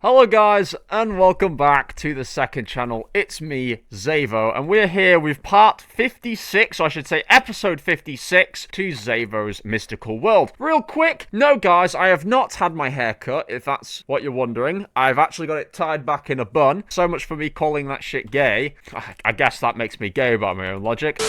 Hello guys, and welcome back to the second channel. It's me, Xavvo, and we're here with part 56, or I should say episode 56, to Xavvo's Mystical World. Real quick, no guys, I have not had my hair cut, if that's what you're wondering. I've actually got it tied back in a bun. So much for me calling that shit gay. I guess that makes me gay by my own logic.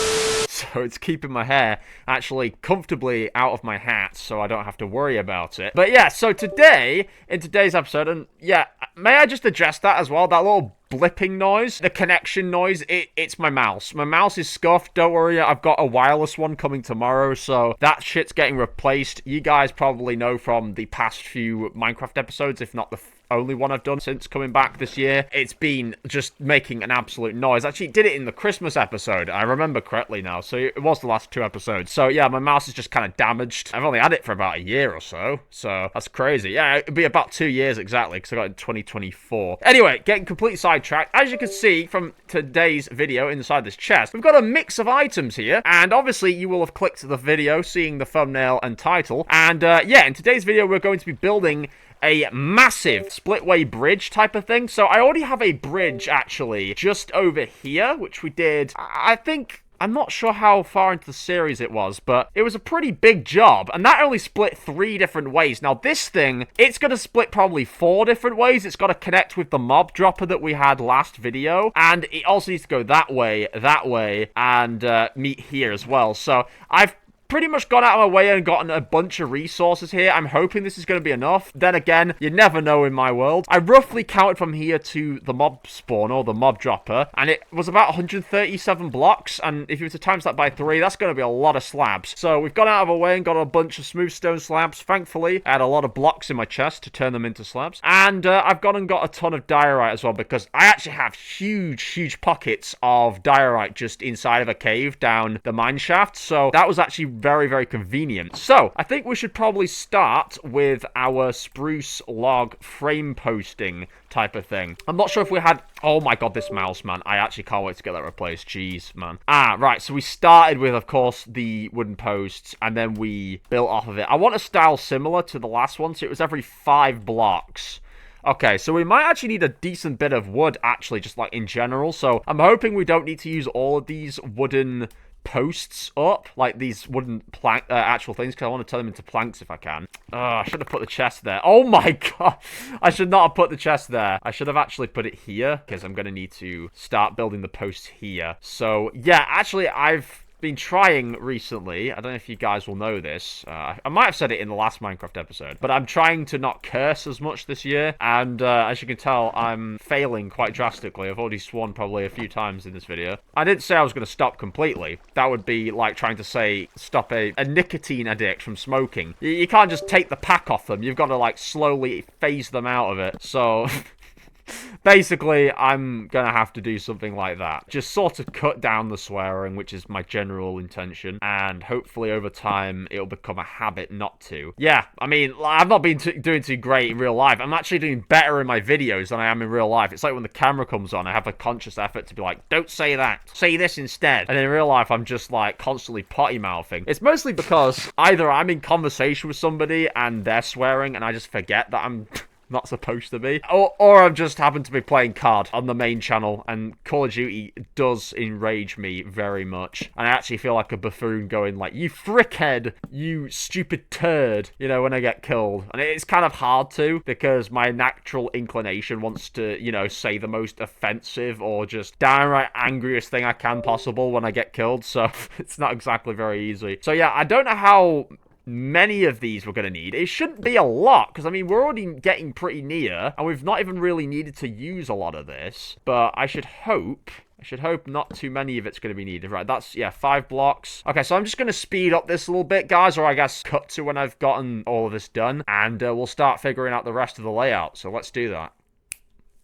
So it's keeping my hair actually comfortably out of my hat, so I don't have to worry about it. But yeah, so today, in today's episode, and yeah, may I just address that as well? That little blipping noise, the connection noise, it's my mouse. My mouse is scuffed. Don't worry, I've got a wireless one coming tomorrow, so that shit's getting replaced. You guys probably know from the past few Minecraft episodes, if not the only one I've done since coming back this year. It's been just making an absolute noise. Actually, it did it in the Christmas episode. I remember correctly now. So it was the last two episodes. So yeah, my mouse is just kind of damaged. I've only had it for about a year or so. So that's crazy. Yeah, it'd be about 2 years exactly because I got it in 2024. Anyway, getting completely sidetracked. As you can see from today's video inside this chest, we've got a mix of items here. And obviously you will have clicked the video seeing the thumbnail and title. And yeah, in today's video, we're going to be building a massive splitway bridge type of thing. So I already have a bridge actually just over here, which we did, I think, I'm not sure how far into the series it was, but it was a pretty big job, and that only split 3 different ways. Now this thing, it's going to split probably 4 different ways. It's got to connect with the mob dropper that we had last video, and it also needs to go that way, and meet here as well. So I've pretty much gone out of my way and gotten a bunch of resources here. I'm hoping this is going to be enough. Then again, you never know in my world. I roughly counted from here to the mob spawn, or the mob dropper, and it was about 137 blocks, and if you were to times that by 3, that's going to be a lot of slabs. So we've gone out of our way and got a bunch of smooth stone slabs. Thankfully, I had a lot of blocks in my chest to turn them into slabs. And I've gone and got a ton of diorite as well, because I actually have huge pockets of diorite just inside of a cave down the mine shaft. So that was actually very convenient. So I think we should probably start with our spruce log frame posting type of thing. I'm not sure if we had... Oh my god, this mouse, man. I actually can't wait to get that replaced. Jeez, man. Right. So we started with, of course, the wooden posts, and then we built off of it. I want a style similar to the last one, so it was every 5 blocks. Okay, so we might actually need a decent bit of wood, actually, just like in general. So I'm hoping we don't need to use all of these wooden posts up, like these wooden plank actual things, because I want to turn them into planks if I can. I should have put the chest there. Oh my god, I should not have put the chest there. I should have actually put it here, because I'm going to need to start building the posts here. So yeah, actually I've been trying recently, I don't know if you guys will know this, I might have said it in the last Minecraft episode, but I'm trying to not curse as much this year, and as you can tell, I'm failing quite drastically. I've already sworn probably a few times in this video. I didn't say I was going to stop completely. That would be like trying to say stop a nicotine addict from smoking. You can't just take the pack off them, you've got to like slowly phase them out of it, so... Basically, I'm gonna have to do something like that. Just sort of cut down the swearing, which is my general intention. And hopefully over time, it'll become a habit not to. Yeah, I mean, I've not been doing too great in real life. I'm actually doing better in my videos than I am in real life. It's like when the camera comes on, I have a conscious effort to be like, don't say that. Say this instead. And in real life, I'm just like constantly potty mouthing. It's mostly because either I'm in conversation with somebody and they're swearing and I just forget that I'm... not supposed to be, or I've just happened to be playing COD on the main channel, and Call of Duty does enrage me very much, and I actually feel like a buffoon going like, you frickhead, you stupid turd, you know, when I get killed. And it's kind of hard to, because my natural inclination wants to, you know, say the most offensive or just downright angriest thing I can possible when I get killed, so it's not exactly very easy. So yeah, I don't know how many of these we're going to need. It shouldn't be a lot, because I mean, we're already getting pretty near, and we've not even really needed to use a lot of this, but I should hope not too many of it's going to be needed. Right, that's, yeah, 5 blocks. Okay, so I'm just going to speed up this a little bit, guys, or I guess cut to when I've gotten all of this done, and we'll start figuring out the rest of the layout, so let's do that.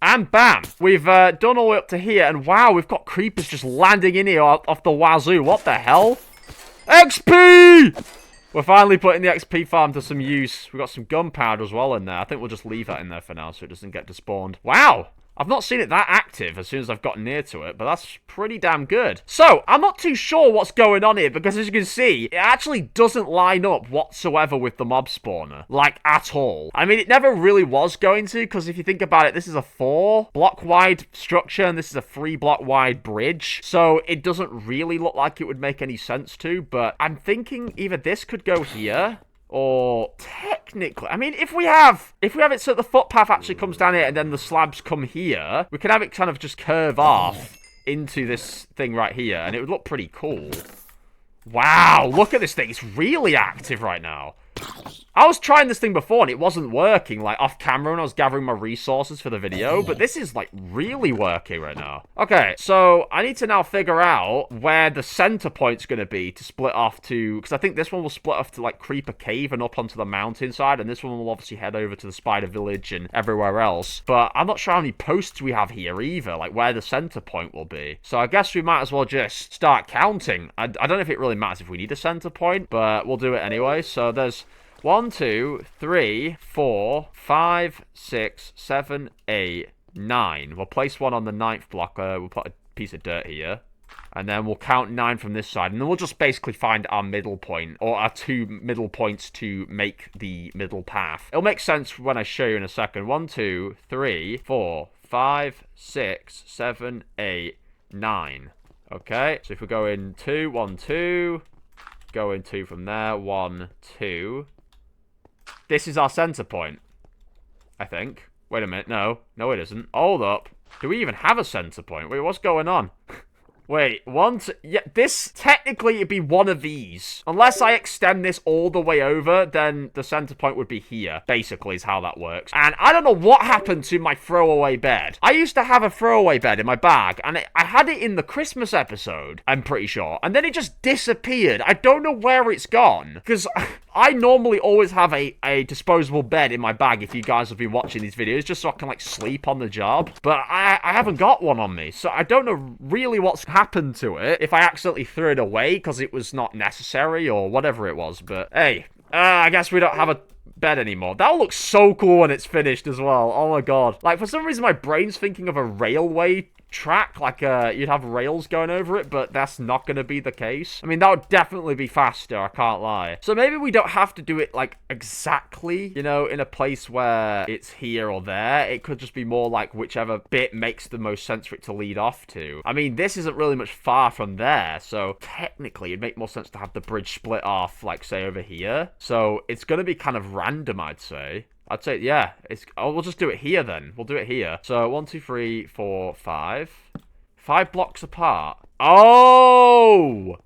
And bam! We've done all the way up to here, and wow, we've got creepers just landing in here off the wazoo. What the hell? XP! We're finally putting the XP farm to some use. We've got some gunpowder as well in there. I think we'll just leave that in there for now so it doesn't get despawned. Wow! I've not seen it that active as soon as I've gotten near to it, but that's pretty damn good. So, I'm not too sure what's going on here, because as you can see, it actually doesn't line up whatsoever with the mob spawner. Like, at all. I mean, it never really was going to, because if you think about it, this is a 4-block-wide structure, and this is a 3-block-wide bridge. So, it doesn't really look like it would make any sense to, but I'm thinking either this could go here, or technically, I mean, if we have it so the footpath actually comes down here and then the slabs come here, we can have it kind of just curve off into this thing right here, and it would look pretty cool. Wow, look at this thing. It's really active right now. I was trying this thing before and it wasn't working, like, off camera when I was gathering my resources for the video, but this is, like, really working right now. Okay, so I need to now figure out where the center point's going to be to split off to, because I think this one will split off to, like, Creeper Cave and up onto the mountainside, and this one will obviously head over to the Spider Village and everywhere else, but I'm not sure how many posts we have here either, like, where the center point will be. So I guess we might as well just start counting. I don't know if it really matters if we need a center point, but we'll do it anyway. So there's 1, 2, 3, 4, 5, 6, 7, 8, 9. We'll place one on the 9th block. We'll put a piece of dirt here. And then we'll count 9 from this side. And then we'll just basically find our middle point, or our 2 middle points to make the middle path. It'll make sense when I show you in a second. 1, 2, 3, 4, 5, 6, 7, 8, 9. Okay, so if we go in 2, 1, 2. Go in 2 from there. 1, 2. This is our center point, I think. Wait a minute. No, it isn't. Hold up. Do we even have a center point? Wait, what's going on? Wait, yeah, this, technically, it'd be one of these. Unless I extend this all the way over, then the center point would be here, basically, is how that works. And I don't know what happened to my throwaway bed. I used to have a throwaway bed in my bag, and I had it in the Christmas episode, I'm pretty sure. And then it just disappeared. I don't know where it's gone, because I normally always have a disposable bed in my bag, if you guys have been watching these videos, just so I can, like, sleep on the job. But I haven't got one on me, so I don't know really what's happened to it, if I accidentally threw it away because it was not necessary or whatever it was. But hey, I guess we don't have a bed anymore. That'll look so cool when it's finished as well. Oh my god. Like, for some reason my brain's thinking of a railway track, like you'd have rails going over it, but that's not going to be the case. I mean, that would definitely be faster, I can't lie. So maybe we don't have to do it, like, exactly, you know, in a place where it's here or there. It could just be more like whichever bit makes the most sense for it to lead off to. I mean, this isn't really much far from there, so technically it'd make more sense to have the bridge split off, like, say, over here. So it's going to be kind of random, I'd say. I'd say, yeah, we'll just do it here then. We'll do it here. So, 1, 2, 3, 4, 5. 5 blocks apart. Oh!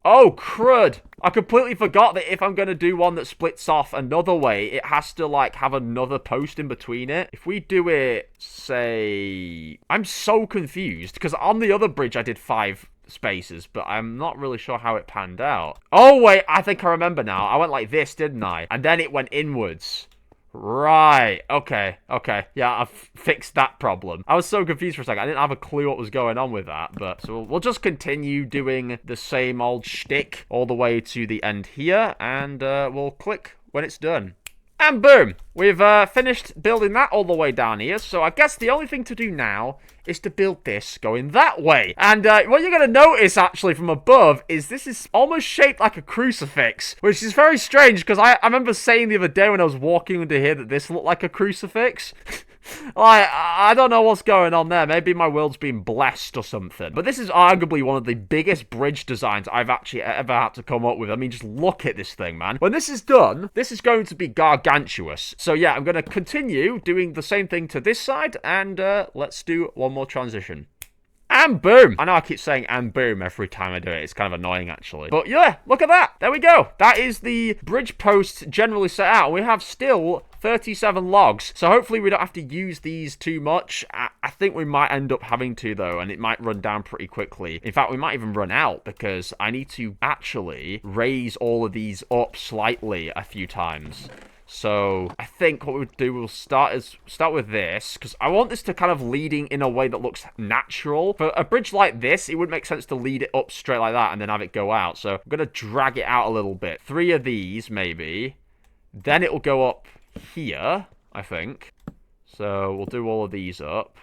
Oh, crud. I completely forgot that if I'm going to do one that splits off another way, it has to, like, have another post in between it. If we do it, say... I'm so confused, because on the other bridge I did 5 spaces, but I'm not really sure how it panned out. Oh, wait, I think I remember now. I went like this, didn't I? And then it went inwards. Right, okay, yeah, I've fixed that problem. I was so confused for a second, I didn't have a clue what was going on with that, but so we'll just continue doing the same old shtick all the way to the end here, and we'll click when it's done. And boom! We've finished building that all the way down here, so I guess the only thing to do now is to build this going that way. And what you're going to notice, actually, from above, is this is almost shaped like a crucifix, which is very strange, because I remember saying the other day when I was walking under here that this looked like a crucifix. Like, I don't know what's going on there. Maybe my world's been blessed or something. But this is arguably one of the biggest bridge designs I've actually ever had to come up with. I mean, just look at this thing, man. When this is done, this is going to be gargantuous. So yeah, I'm going to continue doing the same thing to this side, and let's do one more transition. And boom! I know I keep saying and boom every time I do it. It's kind of annoying, actually. But yeah, look at that. There we go. That is the bridge post generally set out. We have still 37 logs. So hopefully we don't have to use these too much. I think we might end up having to, though, and it might run down pretty quickly. In fact, we might even run out, because I need to actually raise all of these up slightly a few times. So I think what we'll do, we'll start with this, because I want this to kind of leading in a way that looks natural. For a bridge like this, it would make sense to lead it up straight like that and then have it go out. So I'm going to drag it out a little bit. 3 of these, maybe. Then it will go up here, I think. So we'll do all of these up.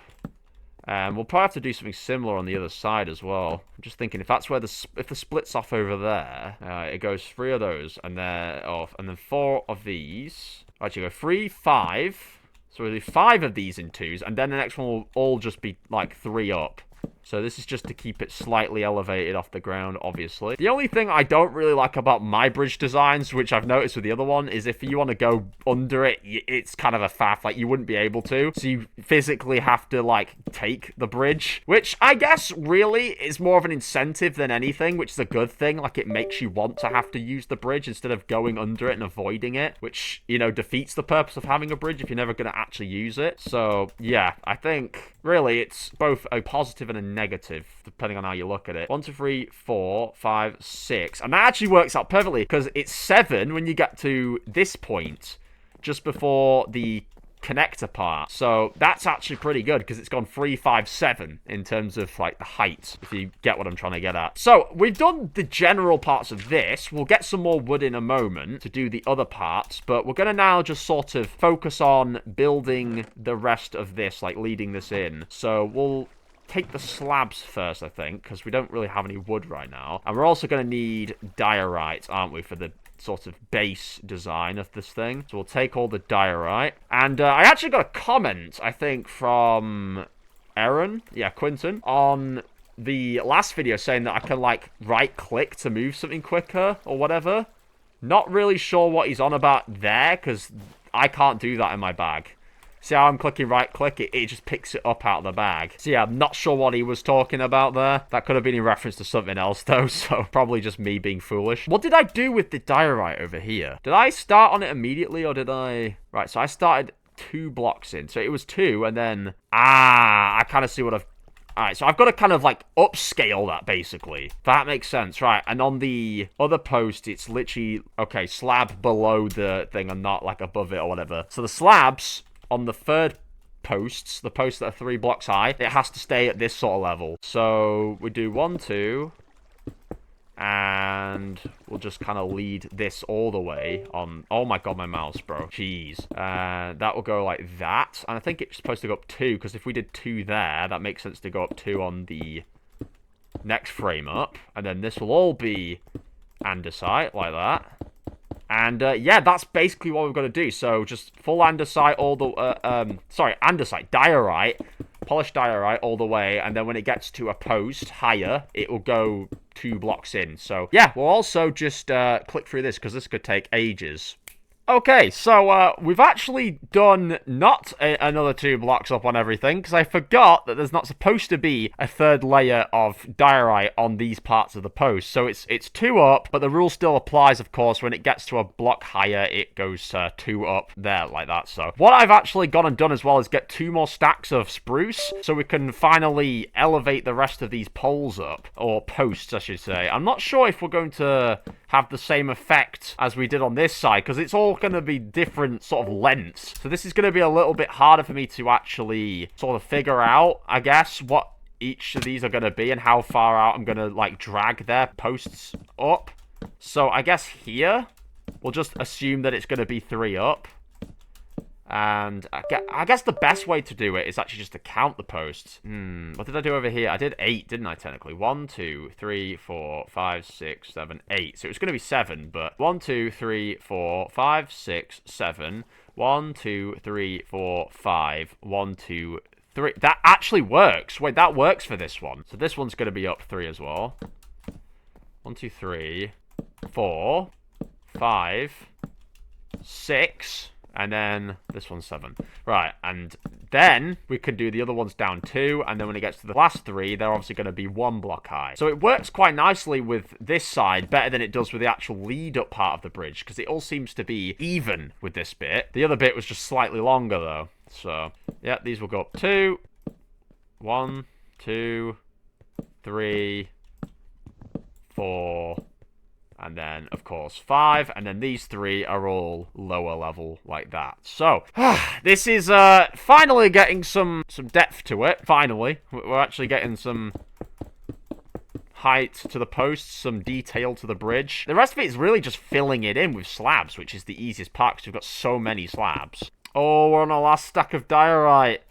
And we'll probably have to do something similar on the other side as well. I'm just thinking, if that's where if the split's off over there, it goes 3 of those, and then off, and then 4 of these. Actually, go 3, 5. So we'll do 5 of these in 2s, and then the next one will all just be like 3 up. So this is just to keep it slightly elevated off the ground, obviously. The only thing I don't really like about my bridge designs, which I've noticed with the other one, is if you want to go under it, it's kind of a faff. Like, you wouldn't be able to. So you physically have to, like, take the bridge, which I guess really is more of an incentive than anything, which is a good thing. Like, it makes you want to have to use the bridge instead of going under it and avoiding it, which, you know, defeats the purpose of having a bridge if you're never going to actually use it. So, yeah, I think really it's both a positive and a negative, depending on how you look at it. 1, 2, 3, 4, 5, 6. And that actually works out perfectly, because it's 7 when you get to this point, just before the connector part. So that's actually pretty good, because it's gone 3, 5, 7 in terms of, like, the height, if you get what I'm trying to get at. So we've done the general parts of this. We'll get some more wood in a moment to do the other parts, but we're going to now just sort of focus on building the rest of this, like leading this in. So we'll take the slabs first, I think, because we don't really have any wood right now. And we're also going to need diorite, aren't we, for the sort of base design of this thing. So we'll take all the diorite. And I actually got a comment, I think, from Aaron, yeah, Quinton, on the last video saying that I can, like, right-click to move something quicker or whatever. Not really sure what he's on about there, because I can't do that in my bag. See how I'm clicking right-click? It just picks it up out of the bag. So yeah, I'm not sure what he was talking about there. That could have been in reference to something else, though, so probably just me being foolish. What did I do with the diorite over here? Did I start on it immediately, or did I... Right, so I started 2 blocks in. So it was 2, and then... I kind of see what I've... Alright, so I've got to kind of, like, upscale that, basically. That makes sense, right. And on the other post, it's literally, okay, slab below the thing and not, like, above it or whatever. So the slabs on the third posts, the posts that are 3 blocks high, it has to stay at this sort of level. So we do 1, 2, and we'll just kind of lead this all the way on. Oh my god, my mouse, bro. Jeez. That will go like that. And I think it's supposed to go up 2, because if we did 2 there, that makes sense to go up 2 on the next frame up. And then this will all be andesite, like that. And, yeah, that's basically what we've got to do. So, just full andesite all the, andesite, diorite, polished diorite all the way, and then when it gets to a post higher, it will go 2 blocks in. So, yeah, we'll also just, click through this, because this could take ages. Okay, so we've actually done not another 2 blocks up on everything, because I forgot that there's not supposed to be a 3rd layer of diorite on these parts of the post. So it's 2 up, but the rule still applies, of course. When it gets to a block higher, it goes 2 up there, like that. So what I've actually gone and done as well is get 2 more stacks of spruce, so we can finally elevate the rest of these poles up, or posts, I should say. I'm not sure if we're going to have the same effect as we did on this side, because it's all going to be different sort of lengths. So this is going to be a little bit harder for me to actually sort of figure out, I guess, what each of these are going to be and how far out I'm going to, like, drag their posts up. So I guess here, we'll just assume that it's going to be 3 up. And I guess the best way to do it is actually just to count the posts. What did I do over here? I did 8, didn't I, technically? 1, 2, 3, 4, 5, 6, 7, 8. So it was going to be 7, but 1, 2, 3, 4, 5, 6, 7. 1, 2, 3, 4, 5. 1, 2, 3. That actually works. Wait, that works for this one. So this one's going to be up 3 as well. 1, 2, 3, 4, 5, 6... And then this one's 7. Right, and then we can do the other ones down 2, and then when it gets to the last 3, they're obviously going to be 1 block high. So it works quite nicely with this side, better than it does with the actual lead-up part of the bridge, because it all seems to be even with this bit. The other bit was just slightly longer, though. So, yeah, these will go up 2. 1, 2, 3, 4... And then, of course, 5. And then these 3 are all lower level like that. So, this is finally getting some depth to it. Finally. We're actually getting some height to the posts, some detail to the bridge. The rest of it is really just filling it in with slabs, which is the easiest part because we've got so many slabs. Oh, we're on our last stack of diorite.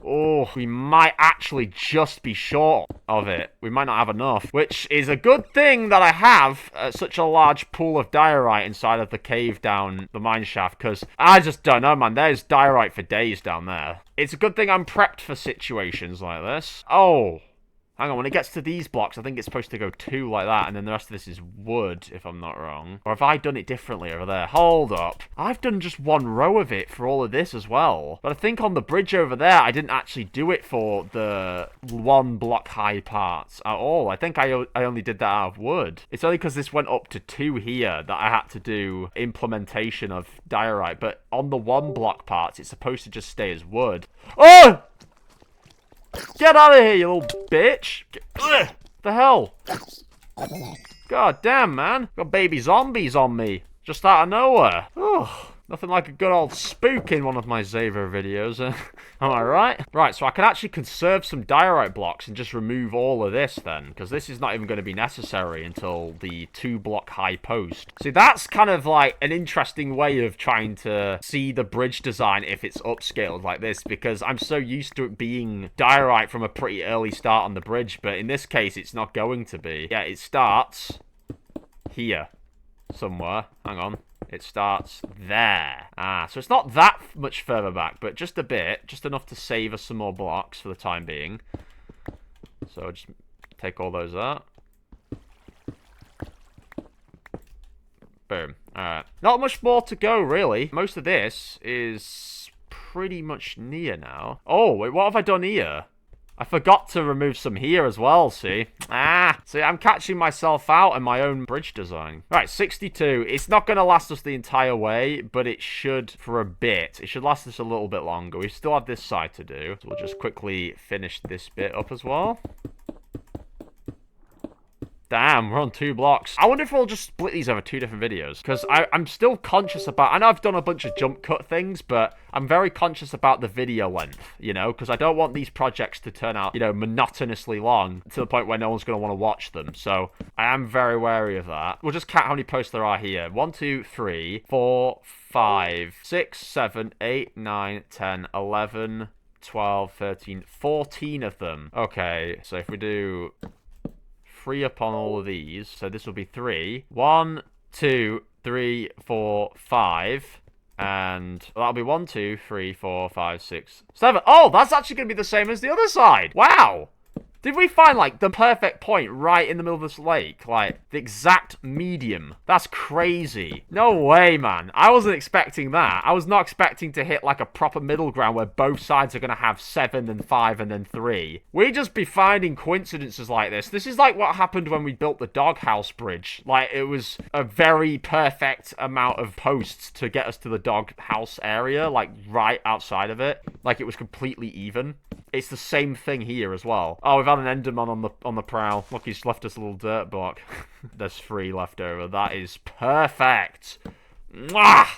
Oh, we might actually just be short of it. We might not have enough, which is a good thing that I have such a large pool of diorite inside of the cave down the mine shaft, because I just don't know, man. There's diorite for days down there. It's a good thing I'm prepped for situations like this. Oh. Hang on, when it gets to these blocks, I think it's supposed to go 2 like that, and then the rest of this is wood, if I'm not wrong. Or have I done it differently over there? Hold up. I've done just 1 row of it for all of this as well. But I think on the bridge over there, I didn't actually do it for the 1 block high parts at all. I think I only did that out of wood. It's only because this went up to 2 here that I had to do implementation of diorite. But on the 1 block parts, it's supposed to just stay as wood. Oh! Get out of here, you little bitch! Ugh, the hell? God damn, man. Got baby zombies on me. Just out of nowhere. Oh, nothing like a good old spook in one of my Xavo videos. Am I right? Right, so I can actually conserve some diorite blocks and just remove all of this then, because this is not even going to be necessary until the 2 block high post. See, that's kind of like an interesting way of trying to see the bridge design if it's upscaled like this, because I'm so used to it being diorite from a pretty early start on the bridge, but in this case, it's not going to be. Yeah, it starts here somewhere. Hang on. It starts there. Ah, so it's not that much further back, but just a bit. Just enough to save us some more blocks for the time being. So just take all those out. Boom. Alright. Not much more to go, really. Most of this is pretty much near now. Oh, wait, what have I done here? I forgot to remove some here as well, see? See, I'm catching myself out in my own bridge design. Right, 62. It's not going to last us the entire way, but it should for a bit. It should last us a little bit longer. We still have this side to do. So we'll just quickly finish this bit up as well. Damn, we're on 2 blocks. I wonder if we'll just split these over 2 different videos. Because I'm still conscious about... I know I've done a bunch of jump cut things, but I'm very conscious about the video length, you know? Because I don't want these projects to turn out, you know, monotonously long to the point where no one's going to want to watch them. So I am very wary of that. We'll just count how many posts there are here. 1, 2, 3, 4, 5, 6, 7, 8, 9, 10, 11, 12, 13, 14 of them. Okay, so if we do... 3 upon all of these. So this will be 3. 1, 2, 3, 4, 5. And that'll be 1, 2, 3, 4, 5, 6, 7. Oh, that's actually going to be the same as the other side. Wow. Did we find, like, the perfect point right in the middle of this lake? Like, the exact medium. That's crazy. No way, man. I wasn't expecting that. I was not expecting to hit, like, a proper middle ground where both sides are going to have 7 and 5 and then 3. We just be finding coincidences like this. This is like what happened when we built the doghouse bridge. Like, it was a very perfect amount of posts to get us to the doghouse area, like, right outside of it. Like, it was completely even. It's the same thing here as well. Oh, we've had an enderman on the prowl. Look, he's left us a little dirt block. There's 3 left over. That is perfect. Mwah!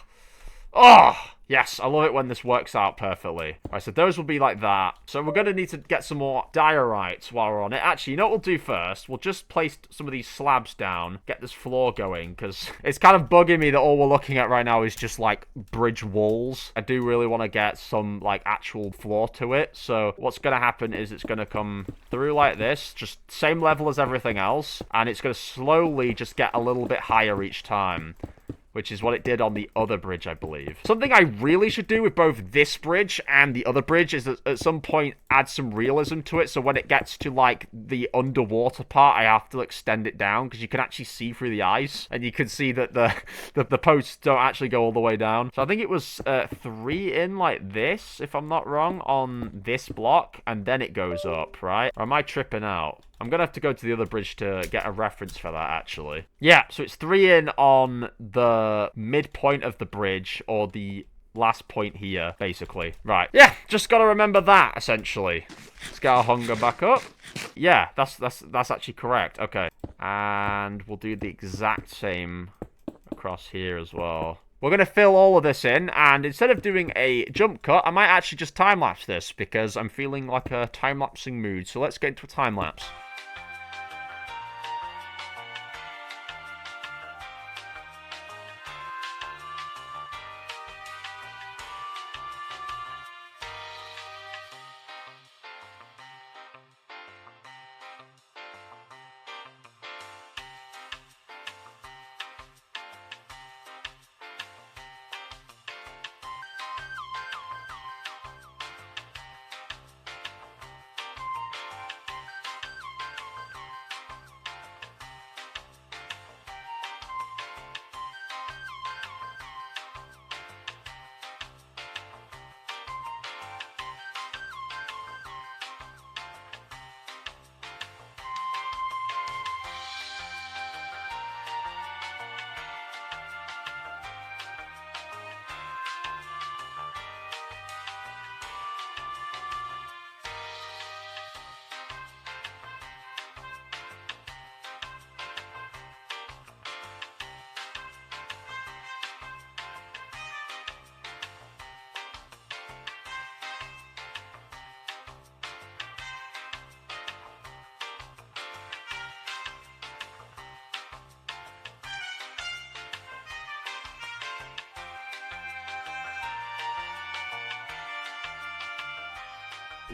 Oh, yes, I love it when this works out perfectly. Right, so those will be like that. So we're going to need to get some more diorite while we're on it. Actually, you know what we'll do first? We'll just place some of these slabs down, get this floor going, because it's kind of bugging me that all we're looking at right now is just, like, bridge walls. I do really want to get some, like, actual floor to it. So what's going to happen is it's going to come through like this, just same level as everything else, and it's going to slowly just get a little bit higher each time. Which is what it did on the other bridge, I believe. Something I really should do with both this bridge and the other bridge is that at some point add some realism to it. So when it gets to, like, the underwater part, I have to extend it down because you can actually see through the ice. And you can see that the posts don't actually go all the way down. So I think it was 3 in like this, if I'm not wrong, on this block. And then it goes up, right? Or am I tripping out? I'm going to have to go to the other bridge to get a reference for that, actually. Yeah, so it's 3 in on the midpoint of the bridge, or the last point here, basically. Right. Yeah, just got to remember that, essentially. Let's get our hunger back up. Yeah, that's actually correct. Okay. And we'll do the exact same across here as well. We're going to fill all of this in, and instead of doing a jump cut, I might actually just time-lapse this, because I'm feeling like a time-lapsing mood. So let's get into a time-lapse.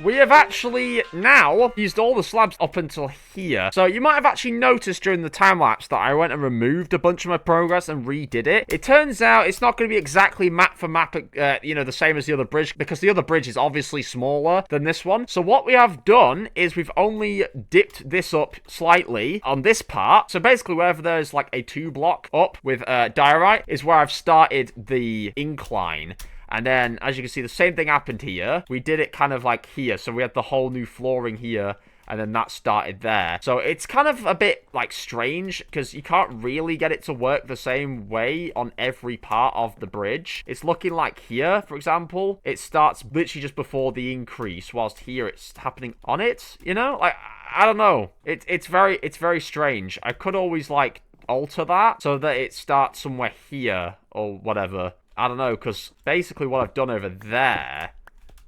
we have actually now used all the slabs up until here. So you might have actually noticed during the time-lapse that I went and removed a bunch of my progress and redid it. It turns out it's not going to be exactly map for map, you know, the same as the other bridge, because the other bridge is obviously smaller than this one. So what we have done is we've only dipped this up slightly on this part. So basically wherever there's like a 2-block up with diorite is where I've started the incline. And then, as you can see, the same thing happened here. We did it kind of like here. So we had the whole new flooring here. And then that started there. So it's kind of a bit, like, strange. Because you can't really get it to work the same way on every part of the bridge. It's looking like here, for example. It starts literally just before the increase. Whilst here, it's happening on it. You know? Like, I don't know. It's very strange. I could always, like, alter that. So that it starts somewhere here. Or whatever. I don't know, because basically what I've done over there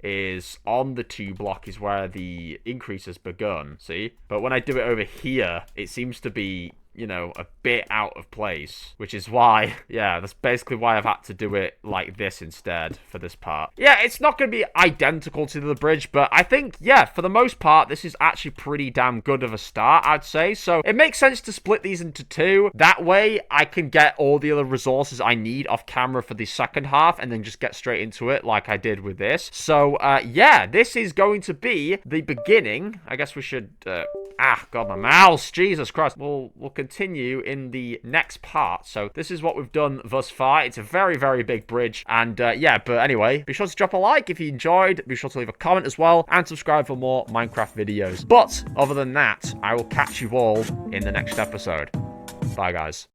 is on the 2-block is where the increase has begun, see? But when I do it over here, it seems to be, you know, a bit out of place, which is why, yeah, that's basically why I've had to do it like this instead for this part. Yeah, it's not going to be identical to the bridge, but I think, yeah, for the most part, this is actually pretty damn good of a start, I'd say. So it makes sense to split these into 2. That way, I can get all the other resources I need off camera for the second half and then just get straight into it like I did with this. So, yeah, this is going to be the beginning. I guess we should, God, my mouse, Jesus Christ. We'll continue in the next part. So this is what we've done thus far. It's a very, very big bridge. And yeah, but anyway, be sure to drop a like if you enjoyed. Be sure to leave a comment as well and subscribe for more Minecraft videos. But other than that, I will catch you all in the next episode. Bye, guys.